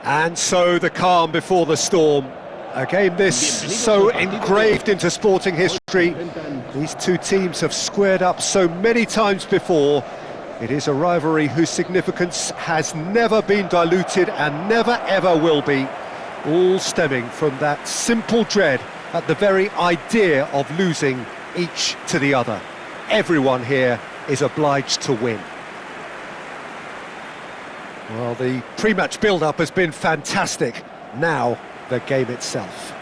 And so the calm before the storm. A game this so engraved into sporting history. These two teams have squared up so many times before. It is a rivalry whose significance has never been diluted and never ever will be. All stemming from that simple dread at the very idea of losing each to the other. Everyone here is obliged to win. Well, the pre-match build-up has been fantastic. Now, the game itself.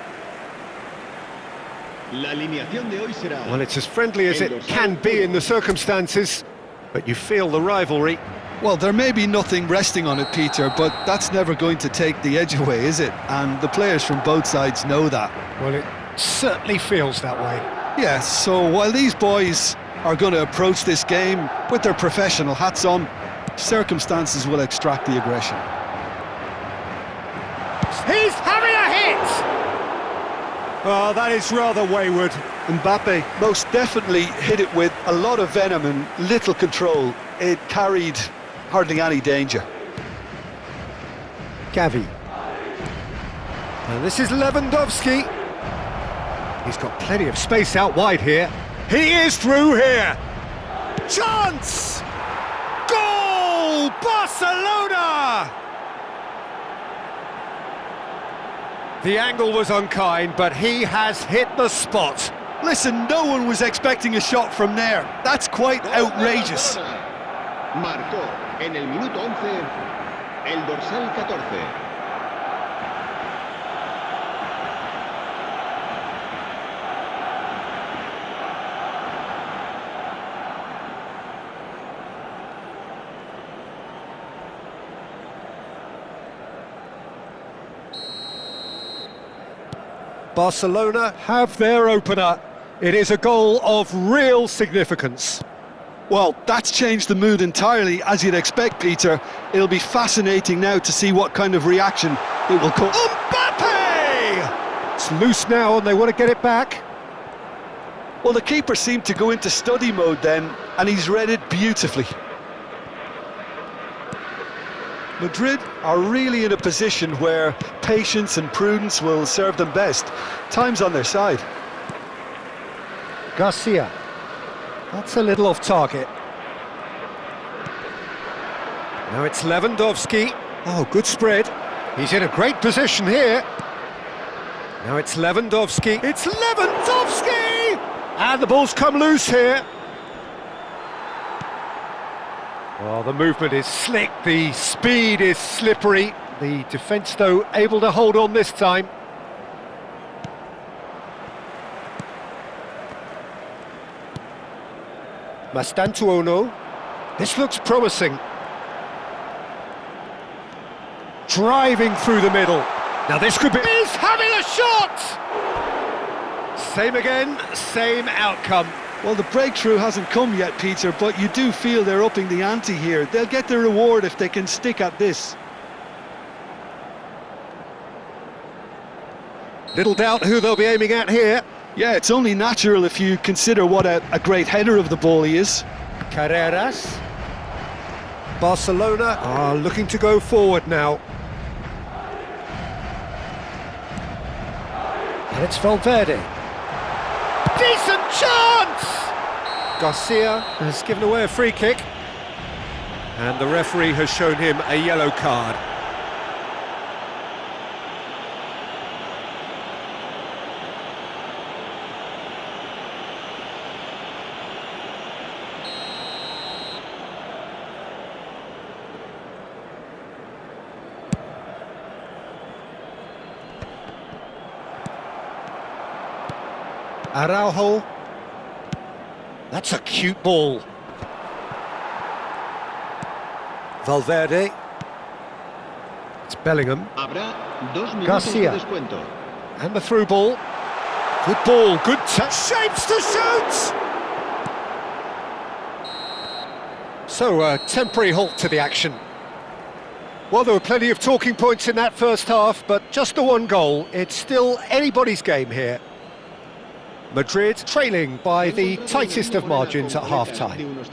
Well, it's as friendly as it can be in the circumstances, but you feel the rivalry. Well, there may be nothing resting on it, Peter, but that's never going to take the edge away, is it? And the players from both sides know that. Well, it certainly feels that way. Yes, so while these boys are going to approach this game with their professional hats on, circumstances will extract the aggression. He's having a hit! Oh, that is rather wayward. Mbappe most definitely hit it with a lot of venom and little control. It carried hardly any danger. Gavi. And this is Lewandowski. He's got plenty of space out wide here. He is through here! Chance! Goal! Barcelona! The angle was unkind, but he has hit the spot. Listen, no one was expecting a shot from there. That's quite outrageous. Marcó en el minuto 11 el dorsal 14. Barcelona have their opener. It is a goal of real significance. Well, that's changed the mood entirely, as you'd expect, Peter. It'll be fascinating now to see what kind of reaction it will cause. Mbappe! It's loose now and they want to get it back. Well, the keeper seemed to go into study mode then, and he's read it beautifully. Madrid are really in a position where patience and prudence will serve them best. Time's on their side. Garcia. That's a little off target. Now it's Lewandowski. Oh, good spread. He's in a great position here. Now it's Lewandowski. It's Lewandowski! And the ball's come loose here. Well, the movement is slick, the speed is slippery. The defence, though, able to hold on this time. Mastantuono. This looks promising. Driving through the middle. Now this could be... He's having a shot! Same again, same outcome. Well, the breakthrough hasn't come yet, Peter, but you do feel they're upping the ante here. They'll get their reward if they can stick at this. Little doubt who they'll be aiming at here. Yeah, it's only natural if you consider what a great header of the ball he is. Carreras. Barcelona are looking to go forward now. And it's Valverde. Decent chance! Garcia has given away a free kick. And the referee has shown him a yellow card. Araujo. That's a cute ball. Valverde. It's Bellingham. Garcia. And the through ball. Good ball, good touch. Shapes to shoot! So, a temporary halt to the action. Well, there were plenty of talking points in that first half, but just the one goal. It's still anybody's game here. Madrid trailing by the tightest of margins at half-time.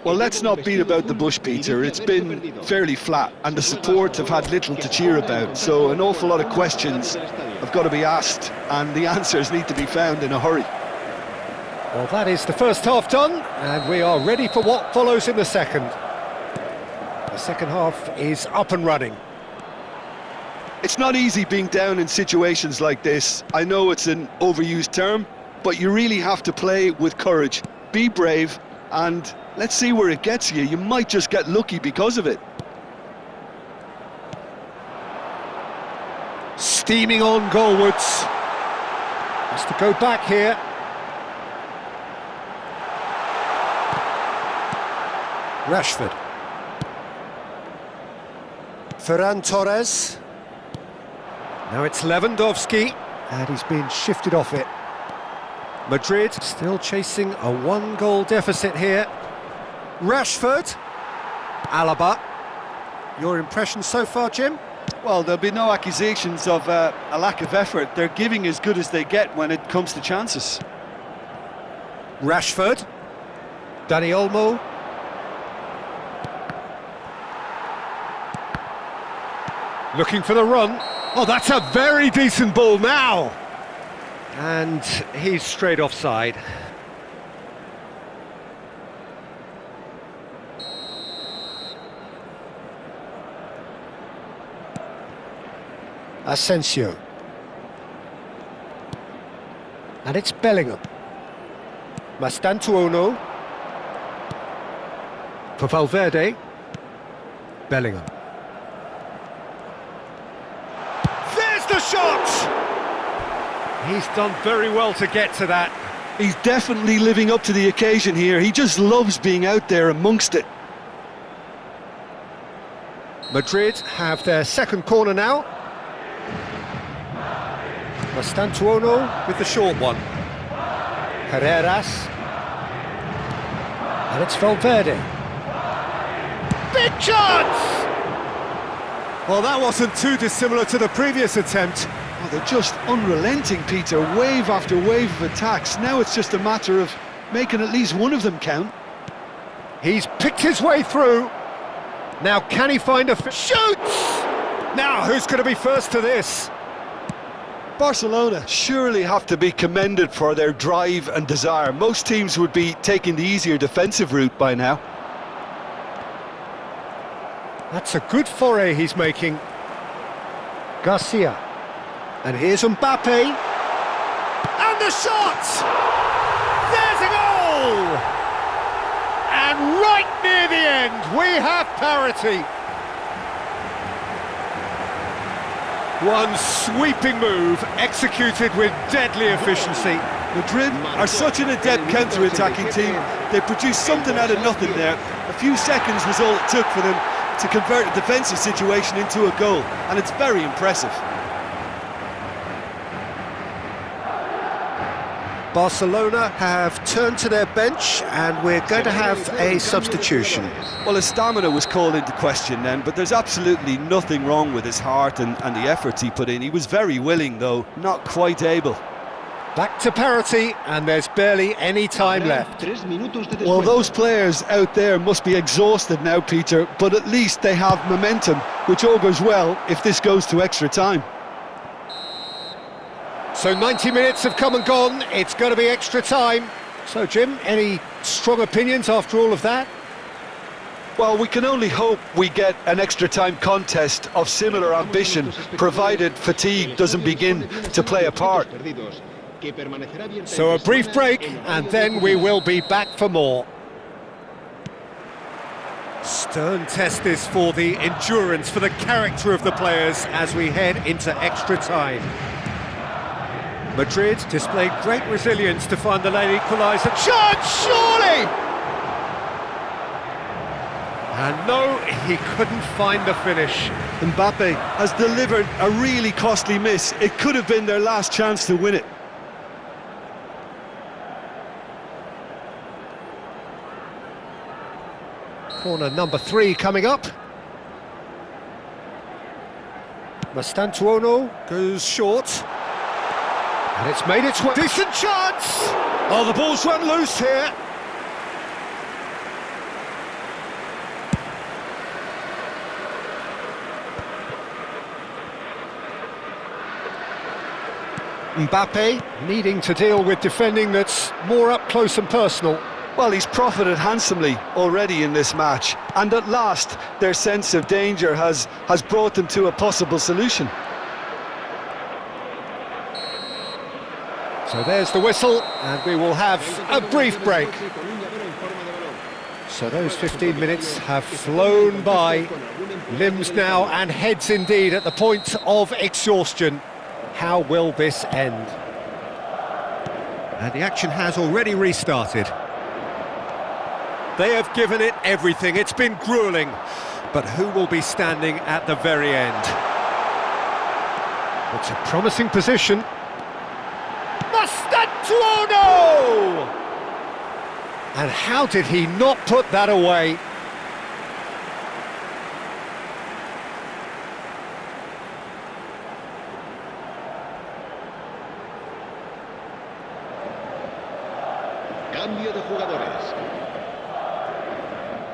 Well, let's not beat about the bush, Peter. It's been fairly flat, and the support have had little to cheer about. So an awful lot of questions have got to be asked, and the answers need to be found in a hurry. Well, that is the first half done, and we are ready for what follows in the second. The second half is up and running. It's not easy being down in situations like this. I know it's an overused term, but you really have to play with courage. Be brave, and let's see where it gets you. You might just get lucky because of it. Steaming on goalwards. Has to go back here. Rashford. Ferran Torres. Now it's Lewandowski, and he's been shifted off it. Madrid still chasing a one-goal deficit here. Rashford. Alaba. Your impression so far, Jim? Well, there'll be no accusations of a lack of effort. They're giving as good as they get when it comes to chances. Rashford. Dani Olmo. Looking for the run. Oh, that's a very decent ball now. And he's straight offside. Asensio. And it's Bellingham. Mastantuono. For Valverde. Bellingham. The shot! He's done very well to get to that. He's definitely living up to the occasion here. He just loves being out there amongst it. Madrid have their second corner now. Mastantuono with the short one. Carreras. And it's Valverde. Big chance! Well, that wasn't too dissimilar to the previous attempt. Oh, they're just unrelenting, Peter. Wave after wave of attacks. Now it's just a matter of making at least one of them count. He's picked his way through. Now, can he find a... Shoots! Now, who's going to be first to this? Barcelona surely have to be commended for their drive and desire. Most teams would be taking the easier defensive route by now. That's a good foray he's making. Garcia. And here's Mbappe. And the shot! There's a goal! And right near the end, we have parity. One sweeping move, executed with deadly efficiency. Madrid are such an adept counter-attacking team. They produced something out of nothing there. A few seconds was all it took for them to convert a defensive situation into a goal, and it's very impressive. Barcelona have turned to their bench, and we're going to have a substitution. Well, his stamina was called into question then, but there's absolutely nothing wrong with his heart and the efforts he put in. He was very willing, though, not quite able. Back to parity, and there's barely any time left. Well, those players out there must be exhausted now, Peter, but at least they have momentum, which augurs well if this goes to extra time. So 90 minutes have come and gone, it's going to be extra time. So, Jim, any strong opinions after all of that? Well, we can only hope we get an extra time contest of similar ambition, provided fatigue doesn't begin to play a part. So a brief break, and then we will be back for more. Stern test this for the endurance, for the character of the players as we head into extra time. Madrid displayed great resilience to find the late equaliser. Chance, surely! And no, he couldn't find the finish. Mbappe has delivered a really costly miss. It could have been their last chance to win it. Corner number 3 coming up. Mastantuono goes short. And it's made its way. Decent chance! Oh, the ball's run loose here. Mbappe needing to deal with defending that's more up close and personal. Well, he's profited handsomely already in this match, and at last their sense of danger has brought them to a possible solution. So there's the whistle, and we will have a brief break. So those 15 minutes have flown by, limbs now and heads indeed at the point of exhaustion. How will this end? And the action has already restarted. They have given it everything, it's been gruelling, but who will be standing at the very end? It's a promising position. Mastantuono! And how did he not put that away? Cambio de jugadores.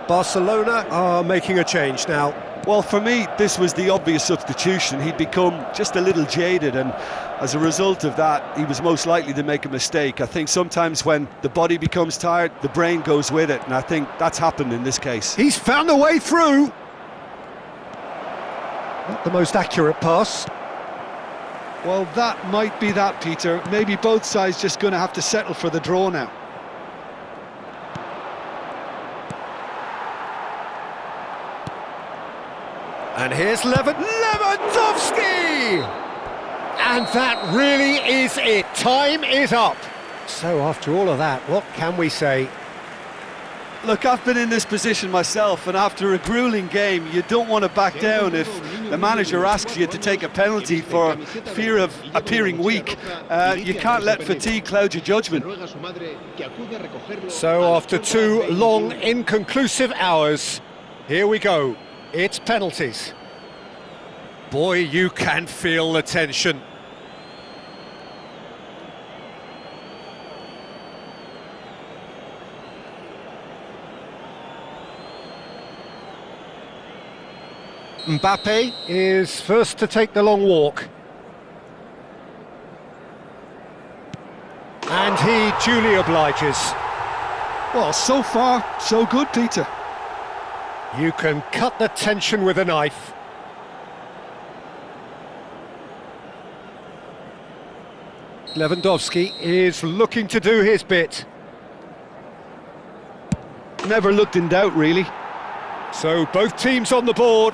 Barcelona are making a change now. Well, for me, this was the obvious substitution. He'd become just a little jaded, and as a result of that, he was most likely to make a mistake. I think sometimes when the body becomes tired, the brain goes with it, and I think that's happened in this case. He's found a way through. Not the most accurate pass. Well, that might be that, Peter. Maybe both sides just going to have to settle for the draw now. And here's Lewandowski! And that really is it. Time is up. So after all of that, what can we say? Look, I've been in this position myself, and after a gruelling game, you don't want to back down if the manager asks you to take a penalty for fear of appearing weak. You can't let fatigue cloud your judgment. So after 2 long, inconclusive hours, here we go. It's penalties. Boy, you can feel the tension. Mbappe is first to take the long walk. And he duly obliges. Well, so far, so good, Peter. You can cut the tension with a knife. Lewandowski is looking to do his bit. Never looked in doubt, really. So both teams on the board.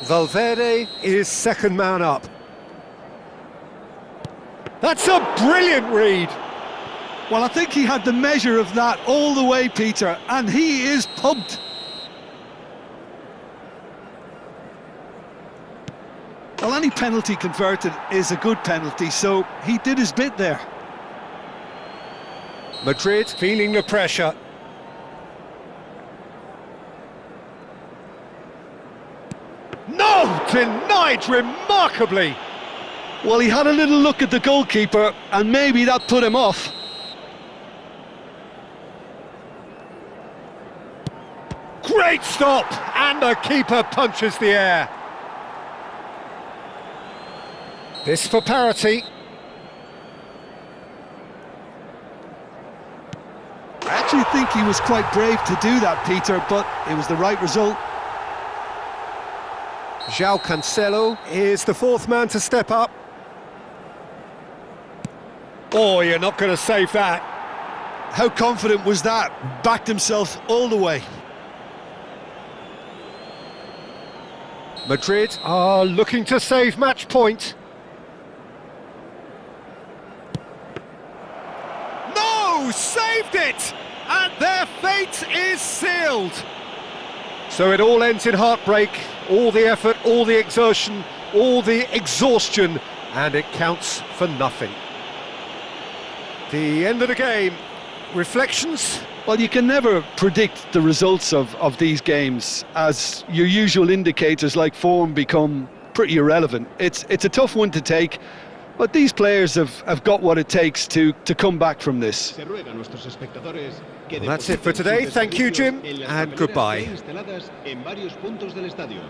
Valverde is second man up. That's a brilliant read. Well, I think he had the measure of that all the way, Peter, and he is pumped. Well, any penalty converted is a good penalty, so he did his bit there. Madrid feeling the pressure. No! Denied remarkably! Well, he had a little look at the goalkeeper, and maybe that put him off. Great stop! And the keeper punches the air. This for parity. I actually think he was quite brave to do that, Peter, but it was the right result. João Cancelo is the fourth man to step up. Oh, you're not going to save that. How confident was that? Backed himself all the way. Madrid are looking to save match point. No! Saved it! And their fate is sealed. So it all ends in heartbreak, all the effort, all the exertion, all the exhaustion, and it counts for nothing. The end of the game. Reflections? Well, you can never predict the results of these games, as your usual indicators like form become pretty irrelevant. It's a tough one to take, But these players have got what it takes to come back from this. Se ruega a nuestros espectadores que Well, that's it for depositen today. sus Thank you, desperdicios Jim, en las and papeleras goodbye. preinstaladas en varios puntos del estadio.